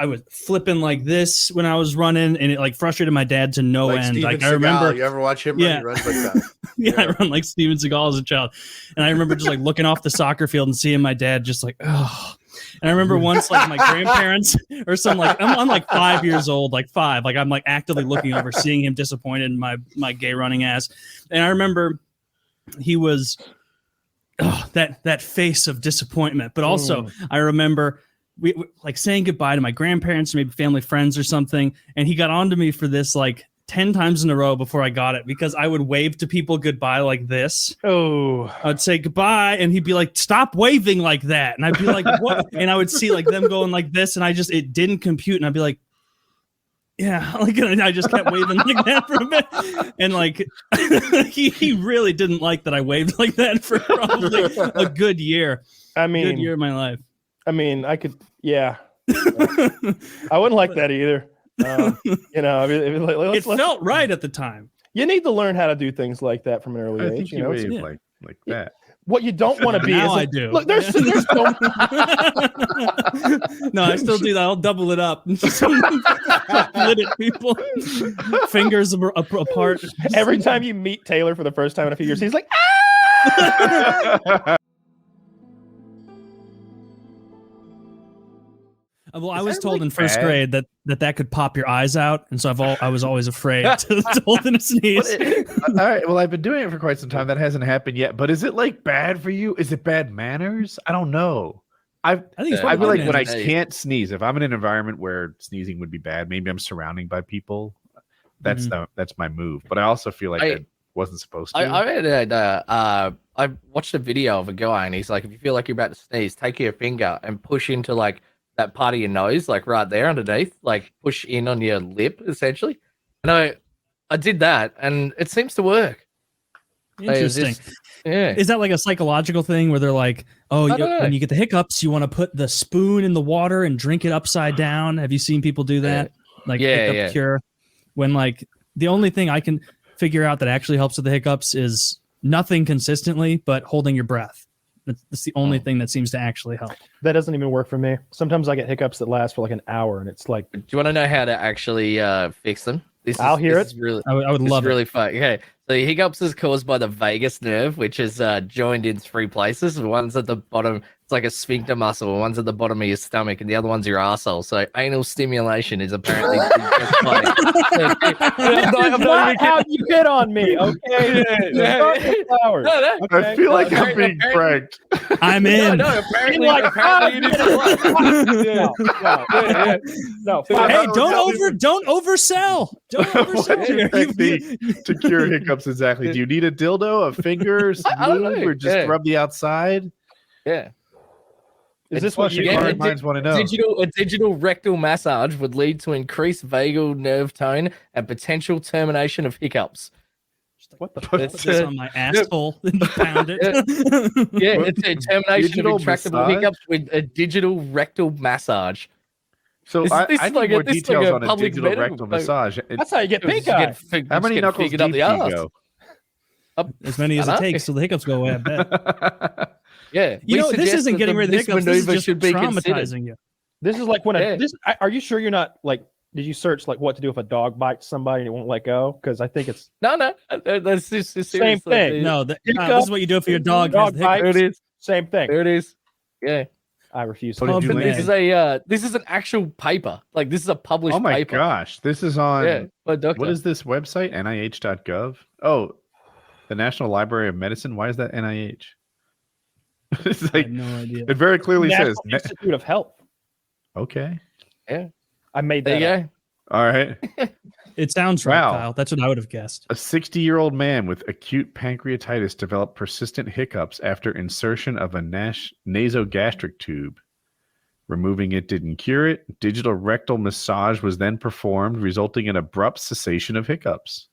was flipping like this when I was running, and it like frustrated my dad to no end.
Steven
like
Seagal.
I remember,
you ever watch him run? He runs like that.
Yeah, I run like Steven Seagal as a child, and I remember just like looking off the soccer field and seeing my dad just like, oh. And I remember once, like my grandparents or some like I'm like 5 years old, like 5, like I'm like actively looking over, seeing him disappointed in my gay running ass, and I remember he was that face of disappointment, but also I remember. We like saying goodbye to my grandparents, maybe family friends or something. And he got on to me for this like 10 times in a row before I got it, because I would wave to people goodbye like this.
Oh,
I'd say goodbye. And he'd be like, stop waving like that. And I'd be like, what? And I would see like them going like this. And it didn't compute. And I'd be like, yeah, like, and I just kept waving like that for a bit. And like, he really didn't like that I waved like that for probably a good year.
I mean,
good year of my life.
I mean, I could, yeah. I wouldn't like that either.
It felt right at the time.
You need to learn how to do things like that from an early age.
Think you wave like that.
What you don't want to be
Now
is
I do.
Look, there's so
No, I still do that. I'll double it up. Split it, people. Fingers apart.
every time you meet Taylor for the first time in a few years, he's like,
Well, I was told in first grade that could pop your eyes out, and so I was always afraid to hold in a sneeze.
All right. Well, I've been doing it for quite some time. That hasn't happened yet. But is it like bad for you? Is it bad manners? I don't know. I
think it's
I feel like when I
manners.
can't sneeze, if I'm in an environment where sneezing would be bad, maybe I'm surrounding by people. That's that's my move. But I also feel like I wasn't supposed to.
I watched a video of a guy, and he's like, if you feel like you're about to sneeze, take your finger and push into like that part of your nose, like right there underneath, like push in on your lip, essentially. And I did that, and it seems to work.
Interesting.
Yeah.
Is that like a psychological thing where they're like, oh, when you get the hiccups, you want to put the spoon in the water and drink it upside down? Have you seen people do that? Like hiccup cure? When like the only thing I can figure out that actually helps with the hiccups is nothing consistently, but holding your breath. That's the only thing that seems to actually help.
that doesn't even work for me. Sometimes I get hiccups that last for like an hour, and it's like,
Do you want to know how to actually fix them?
I'll hear
this
it.
Is really,
I would love
it's really fun. Okay, so the hiccups is caused by the vagus nerve, which is joined in 3 places. One's at the bottom, it's like a sphincter muscle. One's at the bottom of your stomach, and the other one's your arsehole. So anal stimulation is apparently just like,
That's not how you hit on me, okay? Flowers.
I feel like I'm being pranked.
I'm in.
Apparently,
Like,
apparently it is.
No.
Hey, don't oversell. Don't
What's your
oversell.
technique to cure hiccups exactly? Do you need a dildo, a finger,
I don't
smooth,
know.
or just
Yeah.
rub the outside?
Yeah.
Is this what you
Yeah,
Hard minds want to know.
A digital rectal massage would lead to increased vagal nerve tone and potential termination of hiccups.
What the
Put this on my asshole and pound it.
Yeah, it's a termination
Digital
of intractable
massage?
hiccups with a digital rectal massage.
So
This-
I
this
need
is like
more
this is
details
like a
on a
public
digital
medical-
rectal massage.
That's how you get pink
Just
eye.
get fig-
How
just
many
get
knuckles
figured
deep
up
do
the
you
arse.
go?
As many as
I
it
know.
takes, so the hiccups go away. I bet.
Yeah,
You
we
know, this
suggest
isn't
that
getting rid of the
this
hiccups. This is
maneuver
just
should be considered.
traumatizing you.
This is like when
Yeah.
are you sure you're not like, did you search like what to do if a dog bites somebody and it won't let go? Because I think it's
No, that's just
Same thing.
No, this is what you do for your dog. has
dog
the hiccups.
bites.
There it is.
Same thing.
There it is. Yeah.
I refuse
What
to.
did you
Pub
learn?
med.
This is an actual paper. Like this is a published
Oh my
paper.
gosh, this is on.
Yeah, by a doctor.
What is this website? NIH.gov. Oh, the National Library of Medicine. Why is that NIH? It's
I
like
have no idea.
it very clearly
National
says.
Institute of Health.
Okay.
I made
There
that.
you
Up.
go.
All right.
It sounds right,
Wow.
Kyle. That's what I would have guessed.
A 60-year-old man with acute pancreatitis developed persistent hiccups after insertion of a nasogastric tube. Removing it didn't cure it. Digital rectal massage was then performed, resulting in abrupt cessation of hiccups.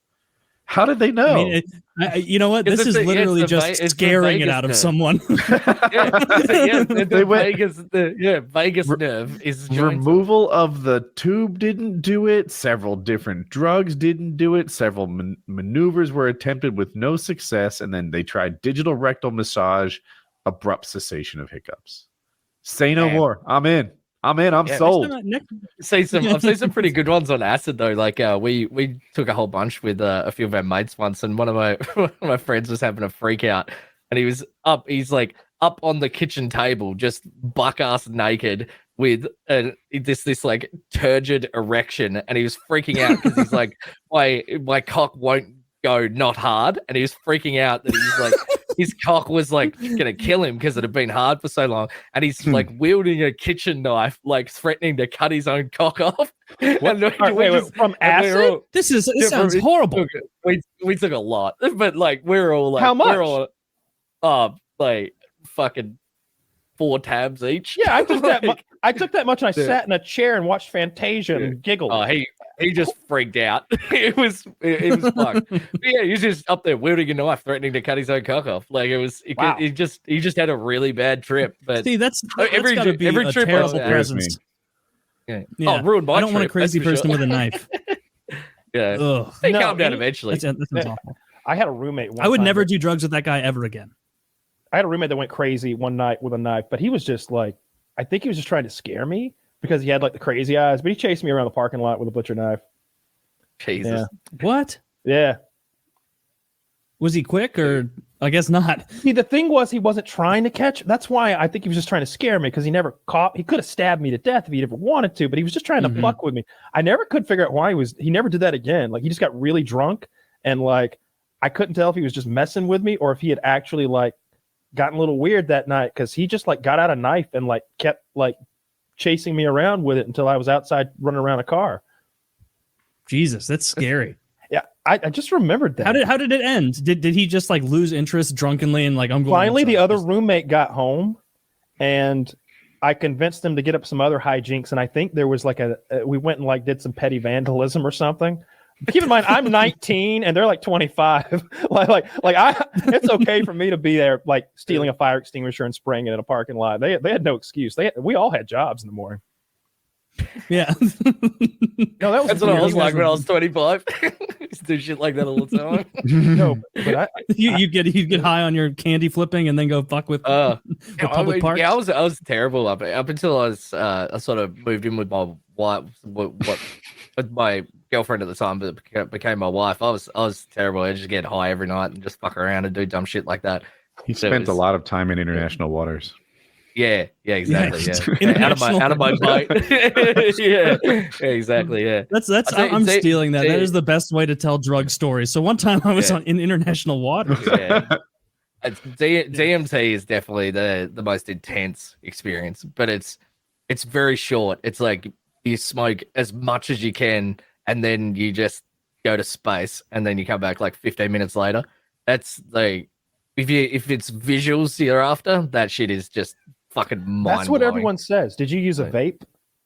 How did they know?
I mean, you know what?
It's
This is
the- it's
literally
the
just
it's the
scaring it
vagus
out of
nerve.
someone.
They went-
Vagus nerve is joined.
Removal of the tube didn't do it. Several different drugs didn't do it. Several maneuvers were attempted with no success. And then they tried digital rectal massage, abrupt cessation of hiccups. Say no
Man.
more. I'm in. I'm
Yeah.
sold.
I've seen some pretty good ones on acid though. Like we took a whole bunch with a few of our mates once, and one of my friends was having a freak out, and he's like up on the kitchen table, just buck ass naked with this like turgid erection, and he was freaking out because he's like, my cock won't go not hard, and he was freaking out that he's like his cock was like gonna kill him because it had been hard for so long, and he's like wielding a kitchen knife, like threatening to cut his own cock off. And
All right, wait, from acid?
This sounds horrible.
We took a lot, but like we're all like,
How much?
We're all, like fucking 4 tabs each.
Yeah, I took that.
Like,
I took that much, and I
Yeah.
sat in a chair and watched Fantasia and giggled.
Oh, he just freaked out. it was fucked. But yeah, he was just up there wielding a knife, threatening to cut his own cock off. Like
Wow.
he just had a really bad trip. But
See, that's
every
gotta
trip-
be
every
a
trip I
terrible
was-
presence.
yeah.
Yeah.
Oh, ruined my
I don't want a
trip,
crazy
that's for
person
sure.
with a knife.
Yeah,
Ugh.
they
No,
calm down
any-
eventually.
That sounds awful.
I had a roommate. One
I would
time
never
that-
do drugs with that guy ever again.
I had a roommate that went crazy one night with a knife, but he was just like, I think he was just trying to scare me because he had like the crazy eyes, but he chased me around the parking lot with a butcher knife.
Jesus.
What?
Yeah.
Was he quick or I guess not?
See, the thing was he wasn't trying to catch. That's why I think he was just trying to scare me because he never caught. He could have stabbed me to death if he ever wanted to, but he was just trying to fuck with me. I never could figure out why he never did that again. Like he just got really drunk and like I couldn't tell if he was just messing with me or if he had actually like gotten a little weird that night because he just like got out a knife and like kept like chasing me around with it until I was outside running around a car.
Jesus, that's scary.
Yeah, I just remembered that.
How did it end? Did he just like lose interest drunkenly and like I'm going?
Finally, the
inside?
other roommate got home, and I convinced him to get up some other hijinks. And I think there was like we went and like did some petty vandalism or something. Keep in mind, I'm 19 and they're like 25. It's okay for me to be there, like stealing a fire extinguisher and spraying it in a parking lot. They had no excuse. We all had jobs in the morning.
Yeah.
No,
That's what I was like when I was 25. Used to do shit like that all the time.
No, but
you'd get high on your candy flipping and then go fuck with the public parks.
Yeah, I was terrible up until I sort of moved in with my wife, with my girlfriend at the time, but became my wife. I was terrible. I just get high every night and just fuck around and do dumb shit like that.
He spent a lot of time in international waters.
Yeah, exactly. Yeah. Out of my boat. yeah, exactly. Yeah.
I'm stealing that. That is the best way to tell drug stories. So one time I was in international waters.
Yeah. DMT is definitely the most intense experience, but it's very short. It's like you smoke as much as you can, and then you just go to space, and then you come back like 15 minutes later. That's like if it's visuals you're after, that shit is just fucking mind-blowing.
That's what everyone says. Did you use a vape,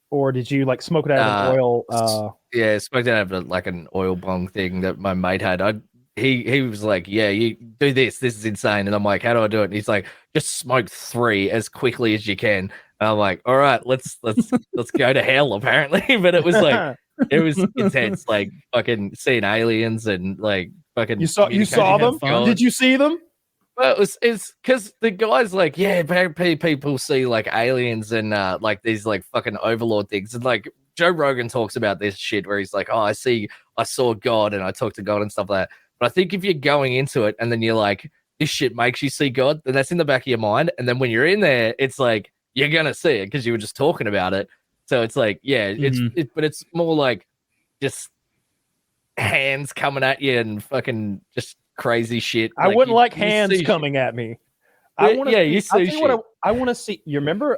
or did you like smoke it out of an oil?
Yeah, smoked it out of like an oil bong thing that my mate had. He was like, "Yeah, you do this. This is insane." And I'm like, "How do I do it?" And he's like, "Just smoke 3 as quickly as you can." And I'm like, "All right, let's go to hell." Apparently, but it was like it was intense, like fucking seeing aliens and like fucking.
You saw them? Did you see them?
Well, it's because the guy's like, yeah, apparently people see like aliens and like these like fucking overlord things, and like Joe Rogan talks about this shit where he's like, oh, I saw God and I talked to God and stuff like that. But I think if you're going into it and then you're like, this shit makes you see God, then that's in the back of your mind, and then when you're in there, it's like you're gonna see it because you were just talking about it. So it's like, yeah, but it's more like just hands coming at you and fucking just crazy shit.
I wouldn't like hands coming at me. I want to.
You see shit.
I want to see. You remember,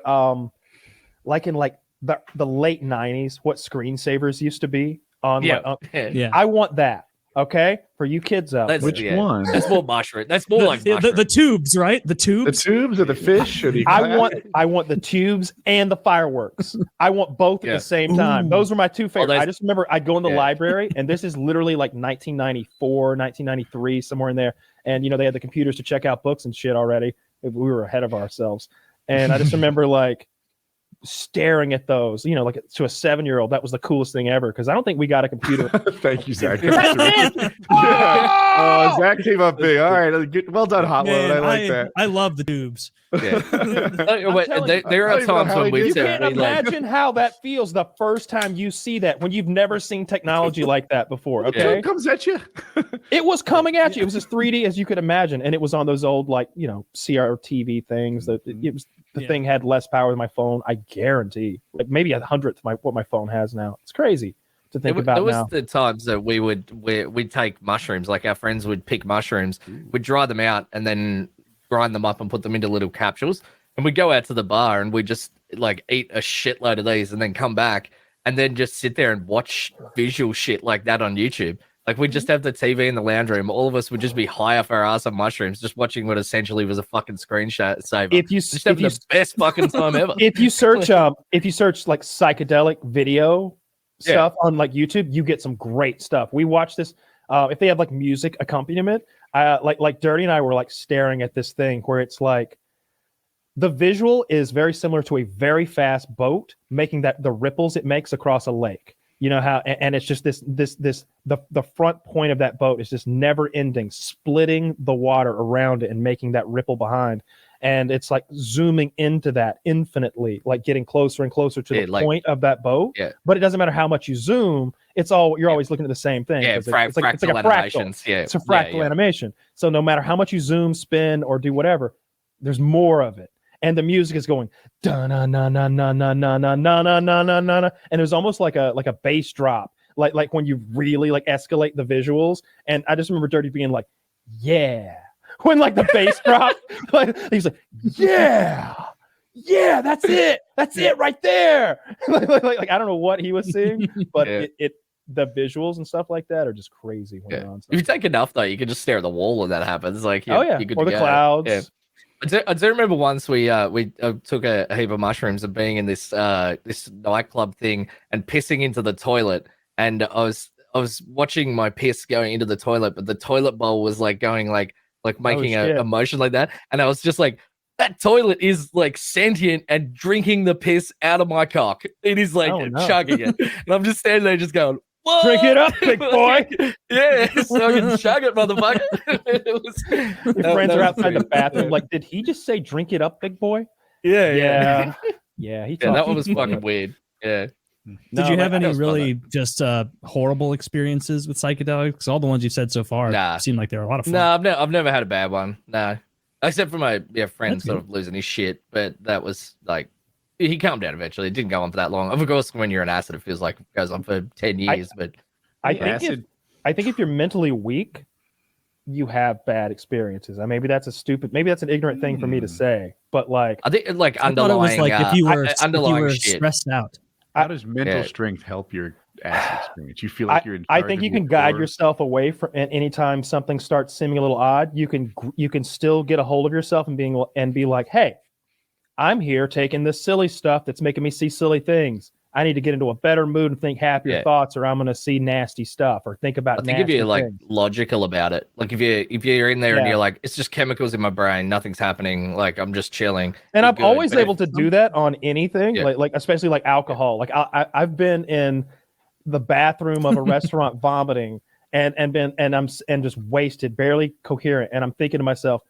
like in like the late '90s, what screensavers used to be on?
Yeah.
I want that. Okay, for you kids out.
Which one?
That's more mushroom. That's more like mushroom.
The tubes, right? The tubes.
The tubes or the fish or the.
I want the tubes and the fireworks. I want both at the same time. Those were my two favorites. I just remember I'd go in the library, and this is literally like 1994, 1993, somewhere in there. And you know they had the computers to check out books and shit already. We were ahead of ourselves. And I just remember like staring at those, you know, like to a 7-year-old, that was the coolest thing ever because I don't think we got a computer.
Thank you, Zach. Zach came up big. All right, well done, Hot Load. I like that.
I love the tubes.
Yeah. There are times when we've said,
you can't imagine how that feels the first time you see that when you've never seen technology like that before. Okay,
it comes at you.
It was coming at you. It was as 3D as you could imagine, and it was on those old like CRTV things. That it was. The thing had less power than my phone. I guarantee, like maybe 100th what my phone has now. It's crazy to think about.
There was
now.
the times that we'd take mushrooms, like our friends would pick mushrooms, we'd dry them out and then grind them up and put them into little capsules. And we'd go out to the bar and we'd just like eat a shitload of these and then come back and then just sit there and watch visual shit like that on YouTube. Like we'd just have the TV in the lounge room. All of us would just be high off our ass on mushrooms, just watching what essentially was a fucking screensaver. The best fucking time ever.
If you search like psychedelic video stuff on like YouTube, you get some great stuff. We watch this. If they have like music accompaniment, like Dirty and I were like staring at this thing where it's like the visual is very similar to a very fast boat making the ripples it makes across a lake. You know how, and it's just the front point of that boat is just never ending, splitting the water around it and making that ripple behind. And it's like zooming into that infinitely, like getting closer and closer to the point of that boat.
Yeah.
But it doesn't matter how much you zoom. You're always looking at the same thing.
Yeah,
it's like a fractal.
animations. Yeah.
It's a fractal animation. So no matter how much you zoom, spin, or do whatever, there's more of it. And the music is going da na na na na na na na na na na na na, and there's almost like a bass drop, like when you really like escalate the visuals. And I just remember Dirty being like, yeah, when like the bass drop, like he's like, yeah, that's it right there. like I don't know what he was seeing, but the visuals and stuff like that are just crazy when you're on stuff.
If you take enough though, you can just stare at the wall when that happens. Like
or the clouds.
Yeah. I do remember once we took a heap of mushrooms and being in this nightclub thing and pissing into the toilet, and I was watching my piss going into the toilet, but the toilet bowl was like going like making a motion like that, and I was just like, that toilet is like sentient and drinking the piss out of my cock. It is like chugging it, and I'm just standing there just going, what?
Drink it up, big boy.
Yeah, so I can chug it, motherfucker.
Your friends are outside the bathroom. Like, did he just say, "Drink it up, big boy"?
Yeah.
That
one was fucking weird. Yeah.
Did you have any really just horrible experiences with psychedelics? All the ones you said so far seem like they're a lot of fun.
No, I've never had a bad one. No, except for my friend sort of losing his shit, but that was like. He calmed down eventually. It didn't go on for that long. Of course, when you're an acid, it feels like it goes on for 10 years.
I think if you're mentally weak, you have bad experiences. Maybe that's an ignorant thing for me to say. But like,
I think like underlying,
if you were
shit.
stressed out.
How does mental strength help your acid experience? You feel like you're in charge
I think you can guide yourself away from anytime something starts seeming a little odd. You can still get a hold of yourself and be like, hey, I'm here taking this silly stuff that's making me see silly things. I need to get into a better mood and think happier thoughts, or I'm going to see nasty stuff or think about nasty things. I think if you're
like logical about it, like if you're in there and you're like, it's just chemicals in my brain, nothing's happening, like I'm just chilling.
And I'm always able to do that on anything, like especially like alcohol. Like I've been in the bathroom of a restaurant vomiting and just wasted, barely coherent, and I'm thinking to myself,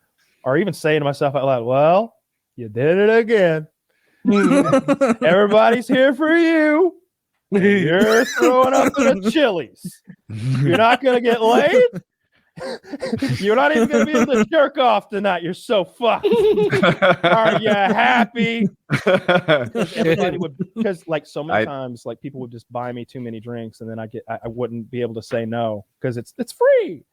or even saying to myself out loud, well, you did it again. Everybody's here for you. You're throwing up in a Chili's. You're not going to get laid. You're not even going to be able to jerk off tonight. You're so fucked. Are you happy? Because like so many times, like people would just buy me too many drinks, and then I wouldn't be able to say no because it's free.